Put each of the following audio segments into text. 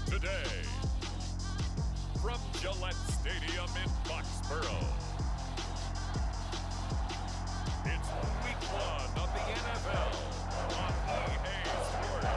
today. From Gillette Stadium in Foxborough, it's Week 1 of the NFL on EA Sports.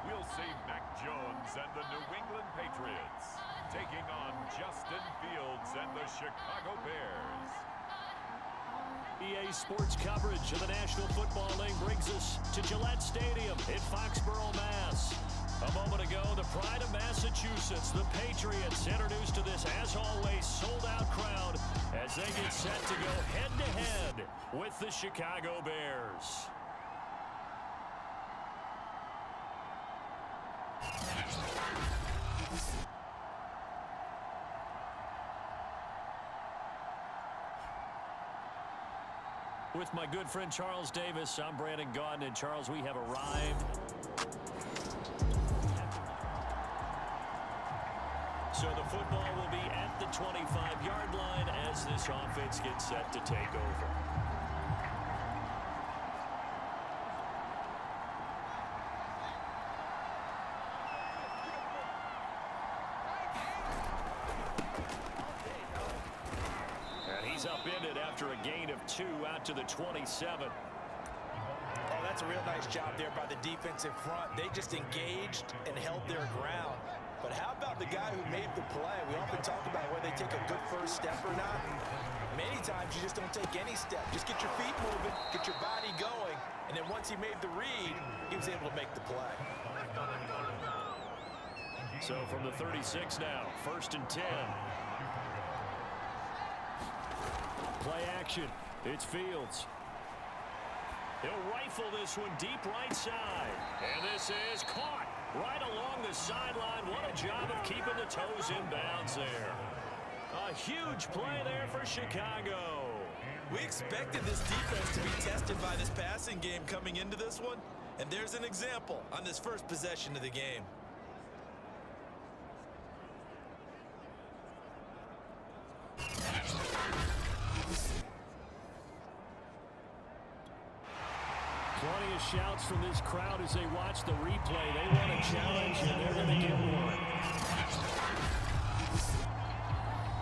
We'll see Mac Jones and the New England Patriots taking on Justin Fields and the Chicago Bears. EA Sports coverage of the National Football League brings us to Gillette Stadium in Foxborough, Mass. A moment ago, the pride of Massachusetts, the Patriots, introduced to this, as always, sold-out crowd as they get set to go head-to-head with the Chicago Bears. With my good friend Charles Davis, I'm Brandon Gaudin, and Charles, we have arrived. So the football will be at the 25-yard line as this offense gets set to take over. Upended after a gain of 2 out to the 27. Oh, that's a real nice job there by the defensive front. They just engaged and held their ground. But how about the guy who made the play? We often talk about whether they take a good first step or not. Many times you just don't take any step. Just get your feet moving, get your body going, and then once he made the read, he was able to make the play. So from the 36 now, 1st and 10. Play action. It's Fields. He'll rifle this one deep right side. And this is caught right along the sideline. What a job of keeping the toes in bounds there. A huge play there for Chicago. We expected this defense to be tested by this passing game coming into this one. And there's an example on this first possession of the game. Plenty of shouts from this crowd as they watch the replay. They want a challenge, and they're going to get one.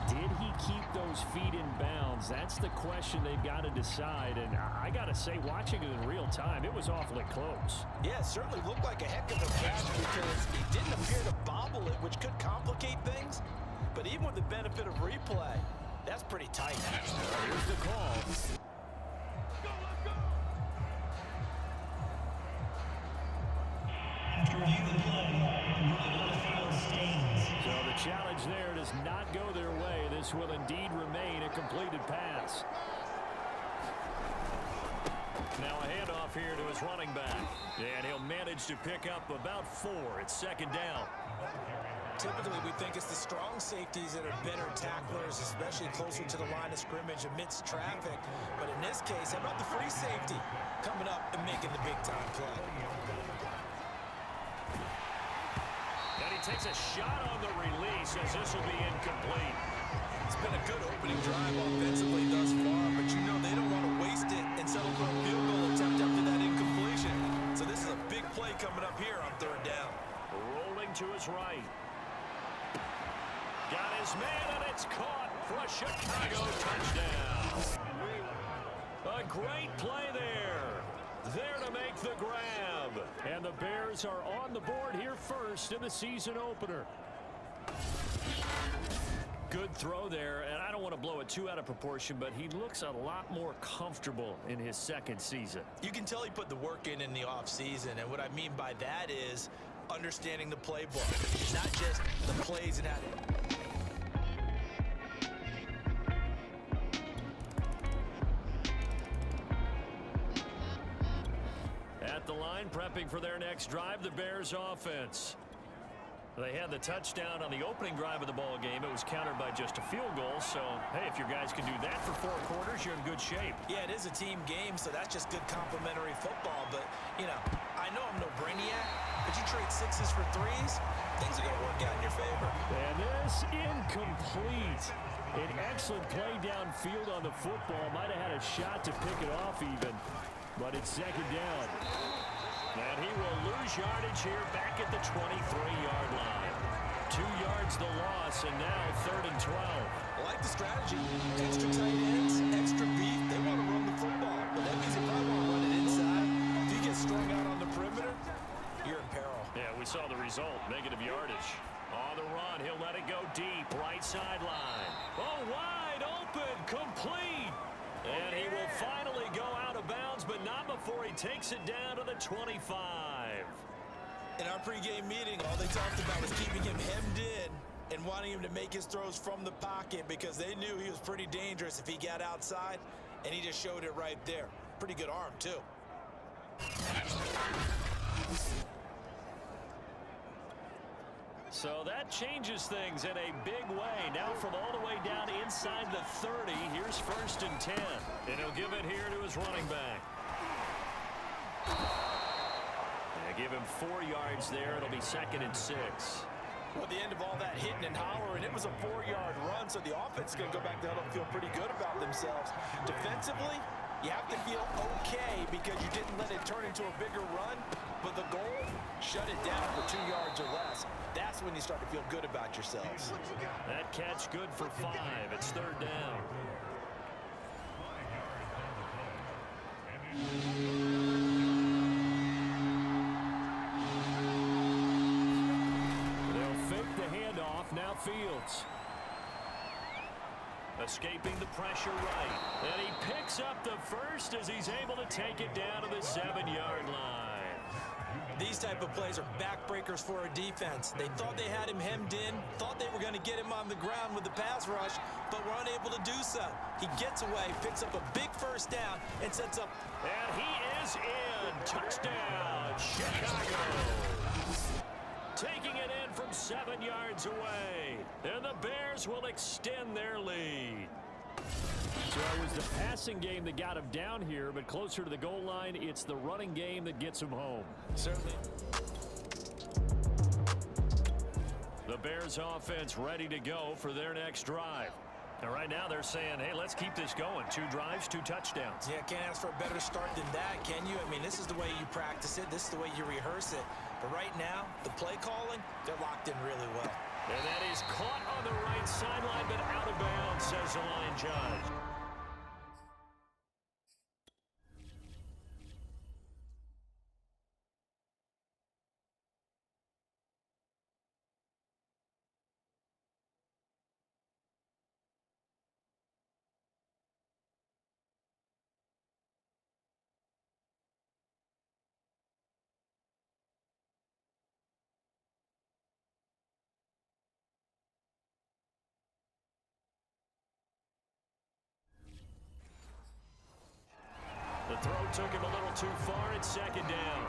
Did he keep those feet in bounds? That's the question they've got to decide. And I got to say, watching it in real time, it was awfully close. Yeah, it certainly looked like a heck of a catch because he didn't appear to bobble it, which could complicate things. But even with the benefit of replay, that's pretty tight. Here's the call. So the challenge there does not go their way. This will indeed remain a completed pass. Now a handoff here to his running back. And he'll manage to pick up about 4. It's 2nd down. Typically, we think it's the strong safeties that are better tacklers, especially closer to the line of scrimmage amidst traffic. But in this case, how about the free safety coming up and making the big-time play? And he takes a shot on the release as this will be incomplete. It's been a good opening drive offensively thus far, but you know they don't want to waste it and settle for a field goal attempt after that incompletion. So this is a big play coming up here on 3rd down. Rolling to his right. Got his man, and it's caught for a Chicago touchdown. A great play there. There to make the grab. And the Bears are on the board here first in the season opener. Good throw there, and I don't want to blow it too out of proportion, but he looks a lot more comfortable in his 2nd season. You can tell he put the work in the offseason, and what I mean by that is understanding the playbook, not just the plays and how to... At the line, prepping for their next drive, the Bears offense. They had the touchdown on the opening drive of the ball game. It was countered by just a field goal. So, hey, if your guys can do that for 4 quarters, you're in good shape. Yeah, it is a team game, so that's just good complementary football. But, you know, I know I'm no brainiac, but you trade 6s for 3s, things are going to work out in your favor. And this incomplete. An excellent play downfield on the football. Might have had a shot to pick it off even, but it's second down. And he will lose yardage here back at the 23-yard line. 2 yards the loss, and now 3rd and 12. I like the strategy. Extra tight ends, extra beef. They want to run the football, but that means they probably want to run it inside. If you get strung out on the perimeter, you're in peril. Yeah, we saw the result. Negative yardage. On the run, he'll let it go deep. Right sideline. Oh, wide open. Complete. And he will finally go out of bounds, but not before he takes it down to the 25. In our pregame meeting, all they talked about was keeping him hemmed in and wanting him to make his throws from the pocket because they knew he was pretty dangerous if he got outside, and he just showed it right there. Pretty good arm, too. So that changes things in a big way. Now from all the way down inside the 30, here's 1st and 10. And he'll give it here to his running back. They give him 4 yards there. It'll be 2nd and 6. Well, at the end of all that hitting and hollering, it was a 4-yard run, so the offense is going to go back to huddle and feel pretty good about themselves. Defensively, you have to feel okay because you didn't let it turn into a bigger run, but the goal, shut it down for 2 yards or less. That's when you start to feel good about yourselves. That catch good for 5. It's 3rd down. They'll fake the handoff. Now Fields. Escaping the pressure right. And he picks up the first as he's able to take it down to the 7-yard line. These type of plays are backbreakers for a defense. They thought they had him hemmed in, thought they were going to get him on the ground with the pass rush, but were unable to do so. He gets away, picks up a big 1st down, and sets up. And he is in. Touchdown, Chicago. Taking it in from 7 yards away. And the Bears will extend their lead. So it was the passing game that got him down here, but closer to the goal line, it's the running game that gets him home. Certainly. The Bears offense ready to go for their next drive. And right now they're saying, hey, let's keep this going. 2 drives, 2 touchdowns. Yeah, can't ask for a better start than that, can you? I mean, this is the way you practice it. This is the way you rehearse it. But right now, the play calling, they're locked in really well. And that is caught on the right sideline, but out of bounds, says the line judge. The throw took him a little too far. It's 2nd down.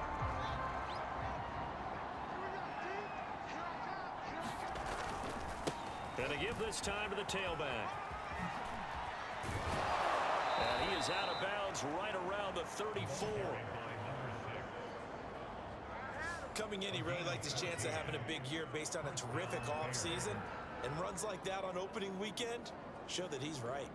And to give this time to the tailback. And he is out of bounds right around the 34. Coming in, he really liked his chance of having a big year based on a terrific offseason. And runs like that on opening weekend show that he's right.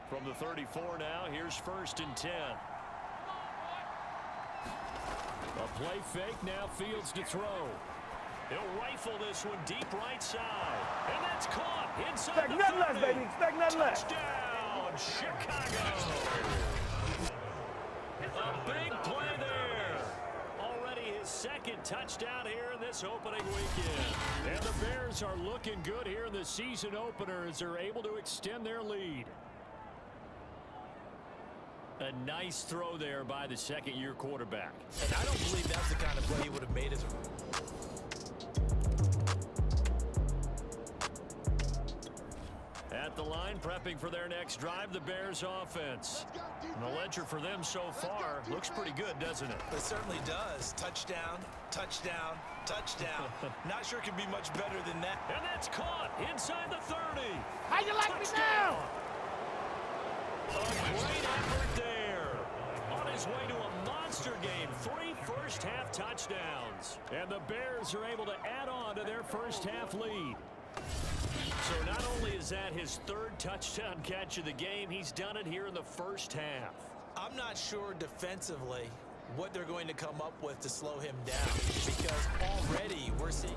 From the 34 now, here's 1st and 10. A play fake, now Fields to throw. He'll rifle this one deep right side. And that's caught inside Expect nothing less, baby. Expect nothing less. Touchdown, Chicago. A big play there. Already his 2nd touchdown here in this opening weekend. And the Bears are looking good here in the season opener as they're able to extend their lead. A nice throw there by the 2nd-year quarterback. And I don't believe that's the kind of play he would have made as a At the line, prepping for their next drive, the Bears offense. And the ledger for them so far looks pretty good, doesn't it? It certainly does. Touchdown, touchdown, touchdown. Not sure it could be much better than that. And that's caught inside the 30. How you like me now? A great effort there. On his way to a monster game. 3 first-half touchdowns. And the Bears are able to add on to their first-half lead. So not only is that his 3rd touchdown catch of the game, he's done it here in the first half. I'm not sure defensively what they're going to come up with to slow him down, because already we're seeing...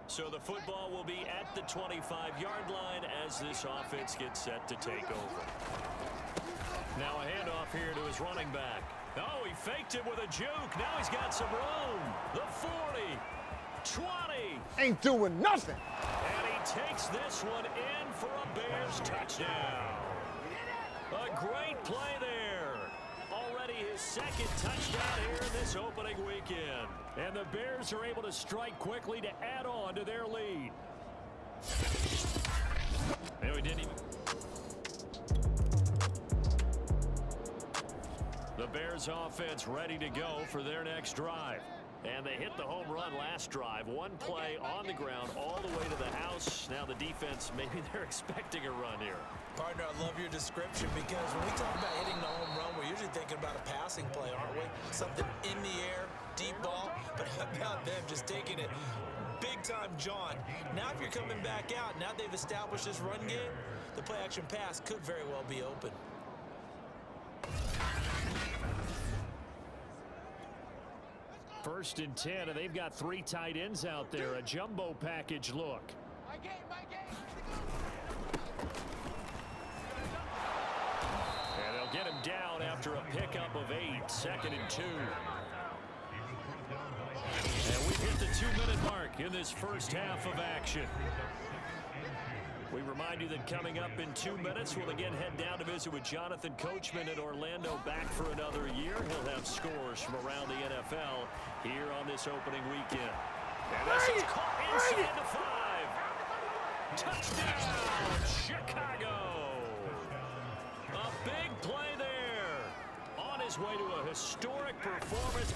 So the football will be at the 25-yard line as this offense gets set to take over. Now a handoff here to his running back. Oh, he faked it with a juke. Now he's got some room. The 40, 20. Ain't doing nothing. And he takes this one in for a Bears touchdown. A great play there. Already his 2nd touchdown here in this opening weekend. And the Bears are able to strike quickly to add on to their lead. And we didn't even... The Bears offense ready to go for their next drive. And they hit the home run last drive. 1 play on the ground all the way to the house. Now the defense, maybe they're expecting a run here. Partner, I love your description, because when we talk about hitting the home run, we're usually thinking about a passing play, aren't we? Something in the air, deep ball. But how about them just taking it big-time jaunt? Now if you're coming back out, now they've established this run game, the play-action pass could very well be open. First and 10, and they've got 3 tight ends out there. A jumbo package look. My game, my game. And they'll get him down after a pickup of 8. 2nd and 2. And we've hit the 2-minute mark in this first half of action. We remind you that coming up in 2 minutes, we'll again head down to visit with Jonathan Coachman in Orlando, back for another year. He'll have scores from around the NFL here on this opening weekend. And this is caught inside the 5. Touchdown, Chicago. A big play there. On his way to a historic performance,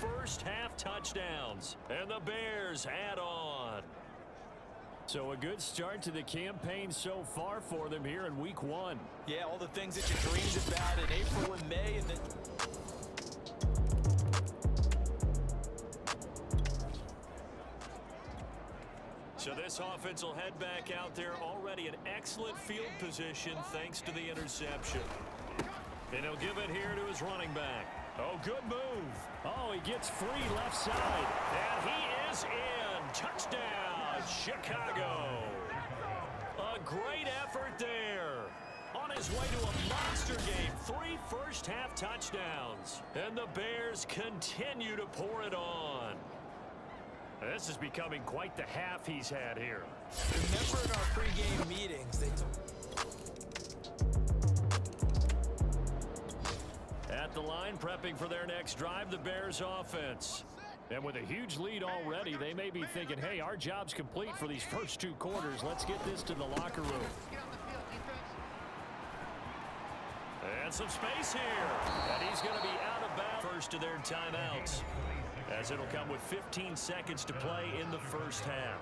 4 first-half touchdowns. And the Bears add on. So a good start to the campaign so far for them here in week 1. Yeah, all the things that you dreamed about in April and May, and then... So this offense will head back out there, already in excellent field position thanks to the interception. And he'll give it here to his running back. Oh, good move. Oh, he gets free left side. And he is in. Touchdown, Chicago. A great effort there. On his way to a monster game. 3 first-half touchdowns. And the Bears continue to pour it on. This is becoming quite the half he's had here. Remember in our pregame meetings, they took... At the line, prepping for their next drive, the Bears offense. And with a huge lead already, they may be thinking, hey, our job's complete for these first 2 quarters. Let's get this to the locker room. And some space here. And he's going to be out of bounds. First of their timeouts, as it'll come with 15 seconds to play in the first half.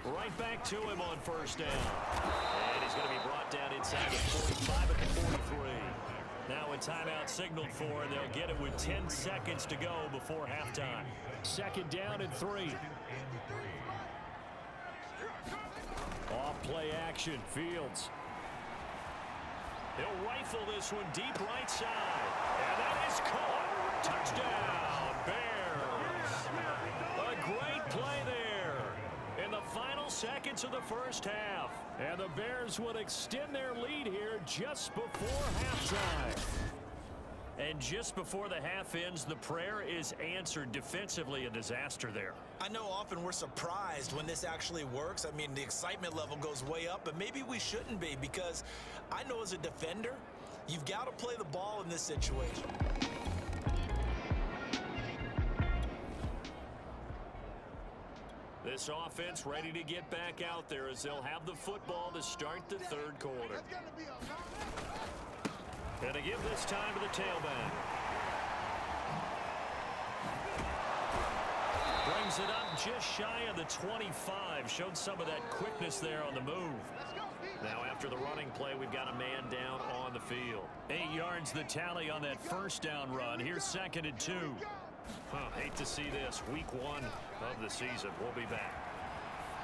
Right back to him on first down. And he's going to be brought down inside the 45 at the 43. Now a timeout signaled for, and they'll get it with 10 seconds to go before halftime. 2nd down and 3. Off play action, Fields. He'll rifle this one deep right side. And that is caught. Touchdown, Bears. A great play there in the final seconds of the first half. And the Bears would extend their lead here just before halftime. And just before the half ends, the prayer is answered. Defensively, a disaster there. I know often we're surprised when this actually works. I mean, the excitement level goes way up, but maybe we shouldn't be, because I know as a defender, You've got to play the ball in this situation. This offense ready to get back out there as they'll have the football to start the third quarter. And to give this time to the tailback. Brings it up just shy of the 25. Showed some of that quickness there on the move. Now after the running play, we've got a man down on the field. 8 yards the tally on that first down run. Here's 2nd and 2. Hate to see this. Week 1 of the season. We'll be back.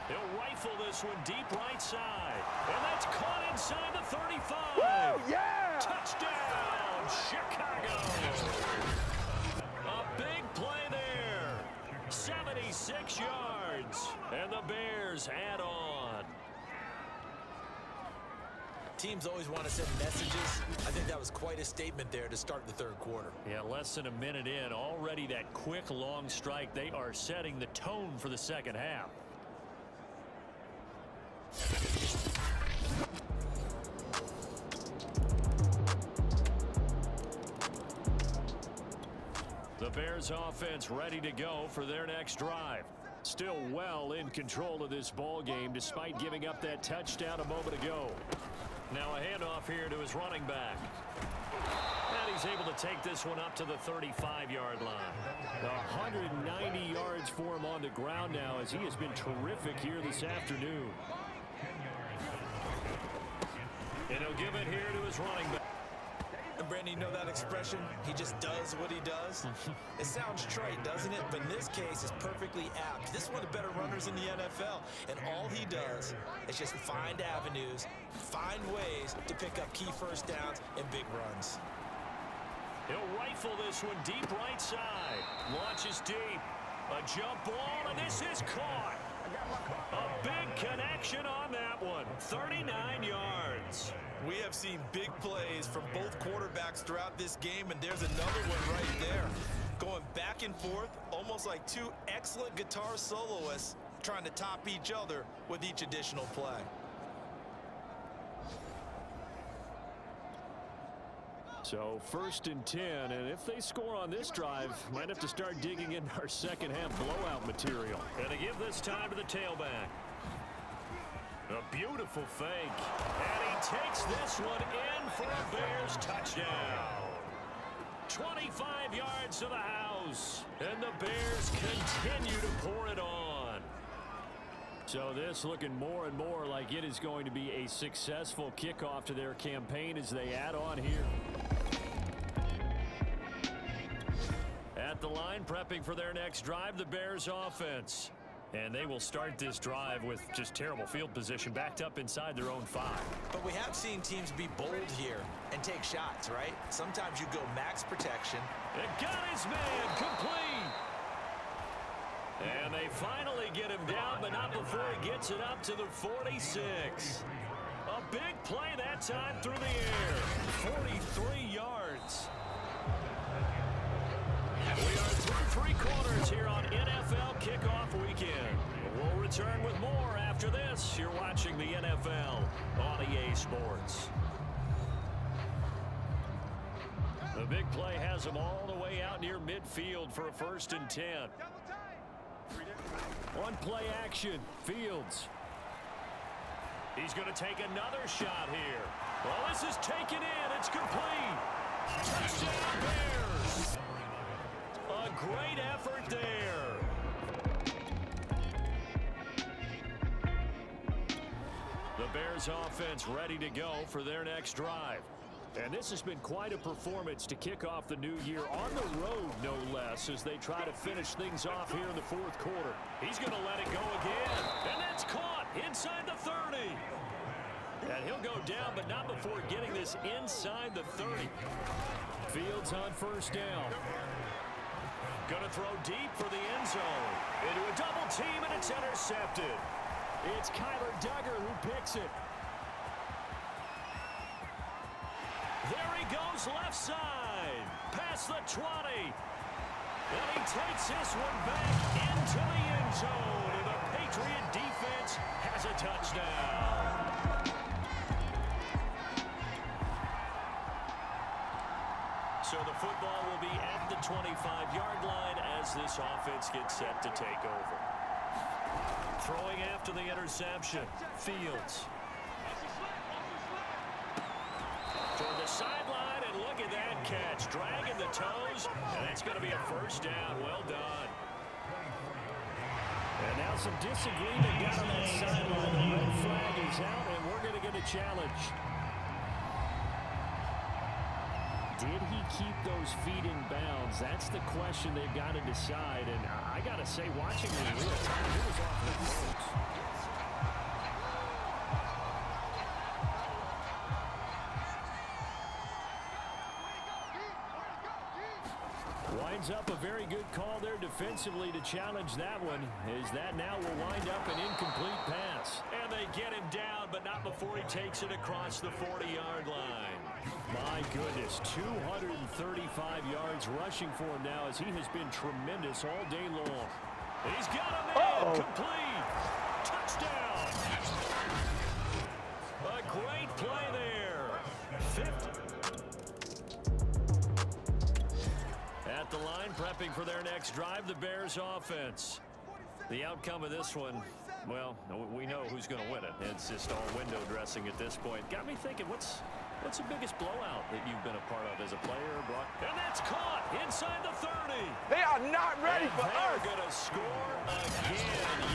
He'll rifle this one deep right side. And that's caught inside the 35. Woo, yeah! Touchdown, Chicago. A big play there. 76 yards. And the Bears add on. Teams always want to send messages. I think that was quite a statement there to start the third quarter. Yeah, less than a minute in. Already that quick, long strike. They are setting the tone for the second half. The Bears offense ready to go for their next drive. Still well in control of this ball game despite giving up that touchdown a moment ago. Now a handoff here to his running back. And he's able to take this one up to the 35-yard line. 190 yards for him on the ground now as he has been terrific here this afternoon. And he'll give it here to his running back. And Brandon, you know that expression? He just does what he does. It sounds trite, doesn't it? But in this case, it's perfectly apt. This is one of the better runners in the NFL. And all he does is just find avenues, find ways to pick up key first downs and big runs. He'll rifle this one deep right side. Launches deep. A jump ball, and this is caught. A big connection on that one. 39 yards. We have seen big plays from both quarterbacks throughout this game, and there's another one right there. Going back and forth, almost like two excellent guitar soloists trying to top each other with each additional play. So 1st and 10, and if they score on this drive, might have to start digging in our second half blowout material. And to give this time to the tailback. A beautiful fake. And he takes this one in for a Bears touchdown. 25 yards to the house. And the Bears continue to pour it on. So this looking more and more like it is going to be a successful kickoff to their campaign as they add on here. At the line, prepping for their next drive, the Bears offense. And they will start this drive with just terrible field position backed up inside their own 5. But we have seen teams be bold here and take shots, right? Sometimes you go max protection. It got his man complete. And they finally get him down, but not before he gets it up to the 46. A big play that time through the air. 43 yards. We are through 3 quarters here on NFL Kickoff Weekend. We'll return with more after this. You're watching the NFL on EA Sports. The big play has them all the way out near midfield for a 1st and 10. One play action. Fields. He's going to take another shot here. Well, this is taken in. It's complete. Touchdown Bears. A great effort there. The Bears offense ready to go for their next drive. And this has been quite a performance to kick off the new year on the road, no less, as they try to finish things off here in the 4th quarter. He's going to let it go again. And that's caught inside the 30. And he'll go down, but not before getting this inside the 30. Fields on 1st down. Going to throw deep for the end zone. Into a double team, and it's intercepted. It's Kyler Duggar who picks it. There he goes left side. Past the 20. And he takes this one back into the end zone. And the Patriot defense has a touchdown. football will be at the 25-yard line as this offense gets set to take over. Throwing after the interception, Fields. Toward the sideline, and look at that catch. Dragging the toes, and it's going to be a first down. Well done. And now some disagreement down on that sideline. The red flag is out, and we're going to get a challenge. Did he keep those feet in bounds? That's the question they've got to decide. And I got to say, watching it in real time, it was off the ropes. Winds up a very good call there defensively to challenge that one, as that now will wind up an incomplete pass. And they get him down, but not before he takes it across the 40-yard line. My goodness, 235 yards rushing for him now, as he has been tremendous all day long. He's got him in. Complete. Touchdown. A great play there. 50. At the line, prepping for their next drive, the Bears offense. The outcome of this one, well, we know who's going to win it. It's just all window dressing at this point. Got me thinking, what's the biggest blowout that you've been a part of as a player, Brock? And that's caught inside the 30. They are not ready for us. They're going to score again.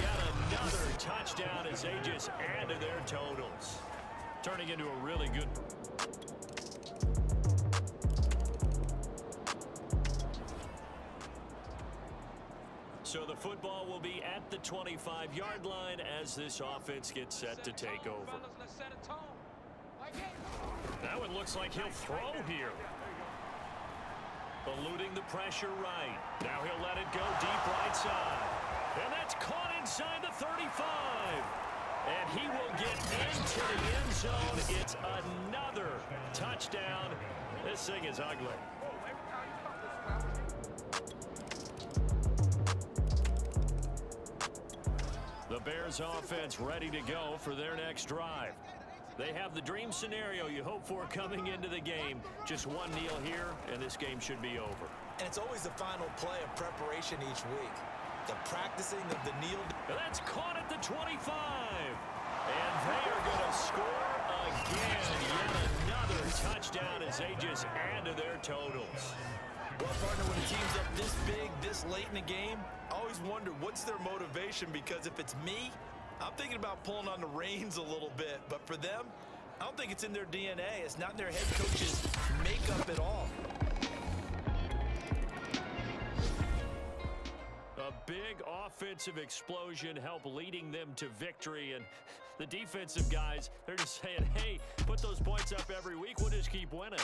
Yet another touchdown as they just add to their totals. Turning into a really good... So the football will be at the 25-yard line as this offense gets set to take over. That one looks like he'll throw here. Eluding the pressure right. Now he'll let it go deep right side. And that's caught inside the 35. And he will get into the end zone. It's another touchdown. This thing is ugly. The Bears offense ready to go for their next drive. They have the dream scenario you hope for coming into the game. Just one kneel here, and this game should be over. And it's always the final play of preparation each week. The practicing of the kneel. And that's caught at the 25. And they are going to score again. Yet another touchdown as they just add to their totals. Well, partner, when a team's up this big, this late in the game, I always wonder what's their motivation, because if it's me, I'm thinking about pulling on the reins a little bit. But for them, I don't think it's in their DNA. It's not in their head coach's makeup at all. A big offensive explosion helped leading them to victory. And the defensive guys, they're just saying, hey, put those points up every week. We'll just keep winning.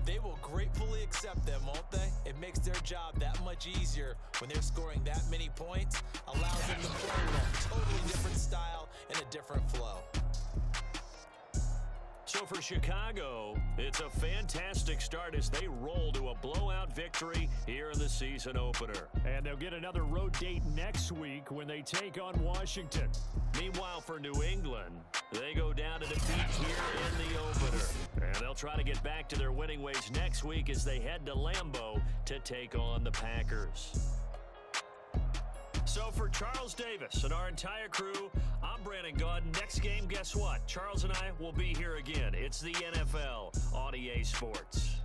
They will gratefully accept them, won't they? It makes their job that much easier when they're scoring that many points. Allows them to play with a totally different style and a different flow. So for Chicago, it's a fantastic start as they roll to a blowout victory here in the season opener. And they'll get another road date next week when they take on Washington. Meanwhile, for New England, they go down to defeat here in the opener. And they'll try to get back to their winning ways next week as they head to Lambeau to take on the Packers. So for Charles Davis and our entire crew, I'm Brandon Gaudin. Next game, guess what? Charles and I will be here again. It's the NFL on EA Sports.